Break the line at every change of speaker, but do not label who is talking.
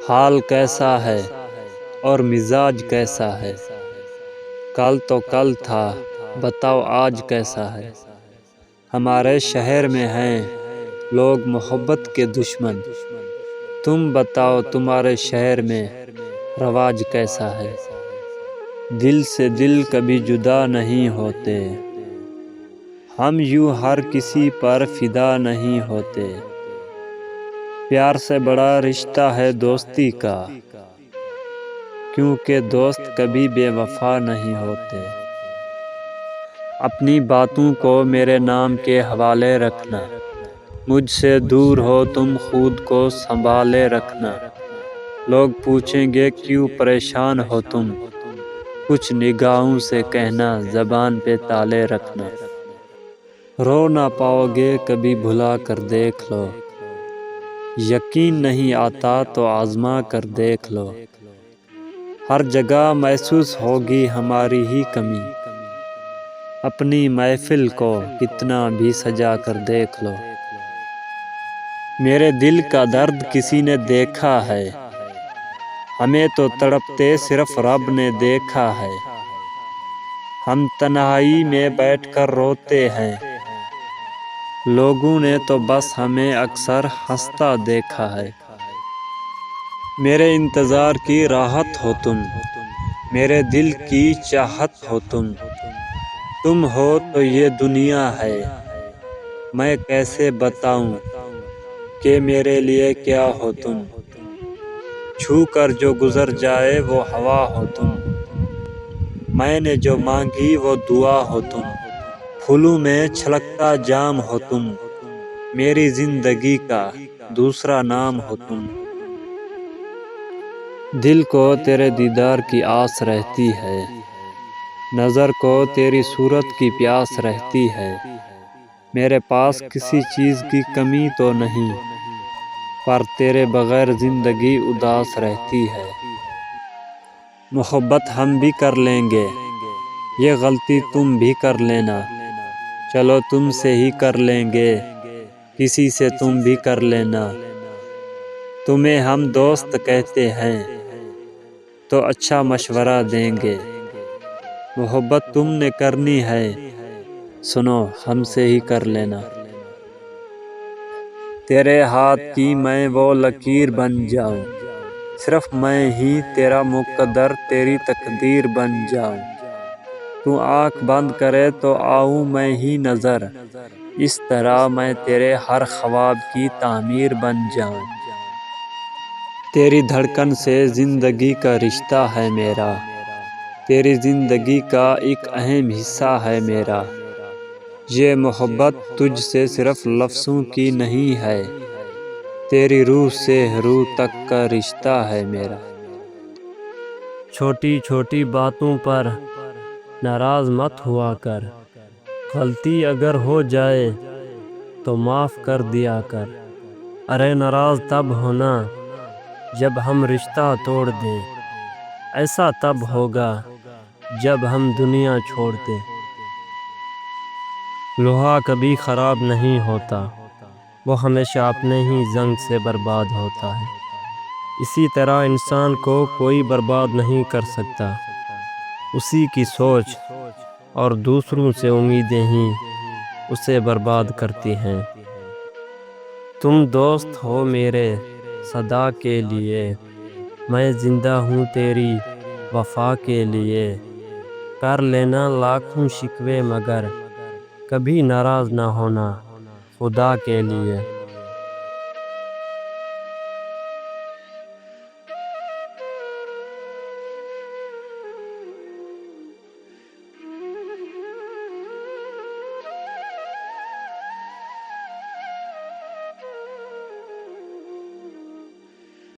حال کیسا ہے اور مزاج کیسا ہے؟ کل تو کل تھا، بتاؤ آج کیسا ہے؟ ہمارے شہر میں ہیں لوگ محبت کے دشمن، تم بتاؤ تمہارے شہر میں رواج کیسا ہے؟ دل سے دل کبھی جدا نہیں ہوتے، ہم یوں ہر کسی پر فدا نہیں ہوتے۔ پیار سے بڑا رشتہ ہے دوستی کا، کیونکہ دوست کبھی بے وفا نہیں ہوتے۔ اپنی باتوں کو میرے نام کے حوالے رکھنا، مجھ سے دور ہو تم خود کو سنبھالے رکھنا۔ لوگ پوچھیں گے کیوں پریشان ہو تم، کچھ نگاہوں سے کہنا زبان پہ تالے رکھنا۔ رو نہ پاؤ گے کبھی بھلا کر دیکھ لو، یقین نہیں آتا تو آزما کر دیکھ لو۔ ہر جگہ محسوس ہوگی ہماری ہی کمی، اپنی محفل کو کتنا بھی سجا کر دیکھ لو۔ میرے دل کا درد کسی نے دیکھا ہے، ہمیں تو تڑپتے صرف رب نے دیکھا ہے۔ ہم تنہائی میں بیٹھ کر روتے ہیں، لوگوں نے تو بس ہمیں اکثر ہنستا دیکھا ہے۔ میرے انتظار کی راحت ہو تم، میرے دل کی چاہت ہو تم۔ تم ہو تو یہ دنیا ہے، میں کیسے بتاؤں کہ میرے لیے کیا ہو تم۔ چھو کر جو گزر جائے وہ ہوا ہو تم، میں نے جو مانگی وہ دعا ہو تم۔ پھولوں میں چھلکتا جام ہو تم، میری زندگی کا دوسرا نام ہو تم۔ دل کو تیرے دیدار کی آس رہتی ہے، نظر کو تیری صورت کی پیاس رہتی ہے۔ میرے پاس کسی چیز کی کمی تو نہیں، پر تیرے بغیر زندگی اداس رہتی ہے۔ محبت ہم بھی کر لیں گے، یہ غلطی تم بھی کر لینا، چلو تم سے ہی کر لیں گے، کسی سے تم بھی کر لینا۔ تمہیں ہم دوست کہتے ہیں تو اچھا مشورہ دیں گے، محبت تم نے کرنی ہے، سنو ہم سے ہی کر لینا۔ تیرے ہاتھ کی میں وہ لکیر بن جاؤں، صرف میں ہی تیرا مقدر تیری تقدیر بن جاؤں۔ تو آنکھ بند کرے تو آؤں میں ہی نظر، اس طرح میں تیرے ہر خواب کی تعمیر بن جاؤں۔ تیری دھڑکن سے زندگی کا رشتہ ہے میرا، تیری زندگی کا ایک اہم حصہ ہے میرا۔ یہ محبت تجھ سے صرف لفظوں کی نہیں ہے، تیری روح سے روح تک کا رشتہ ہے میرا۔ چھوٹی چھوٹی باتوں پر ناراض مت ہوا کر، غلطی اگر ہو جائے تو معاف کر دیا کر۔ ارے ناراض تب ہونا جب ہم رشتہ توڑ دیں، ایسا تب ہوگا جب ہم دنیا چھوڑ دیں۔ لوہا کبھی خراب نہیں ہوتا، وہ ہمیشہ اپنے ہی زنگ سے برباد ہوتا ہے۔ اسی طرح انسان کو کوئی برباد نہیں کر سکتا، اسی کی سوچ اور دوسروں سے امیدیں ہی اسے برباد کرتی ہیں۔ تم دوست ہو میرے سدا کے لیے، میں زندہ ہوں تیری وفا کے لیے۔ کر لینا لاکھوں شکوے مگر کبھی ناراض نہ ہونا خدا کے لیے۔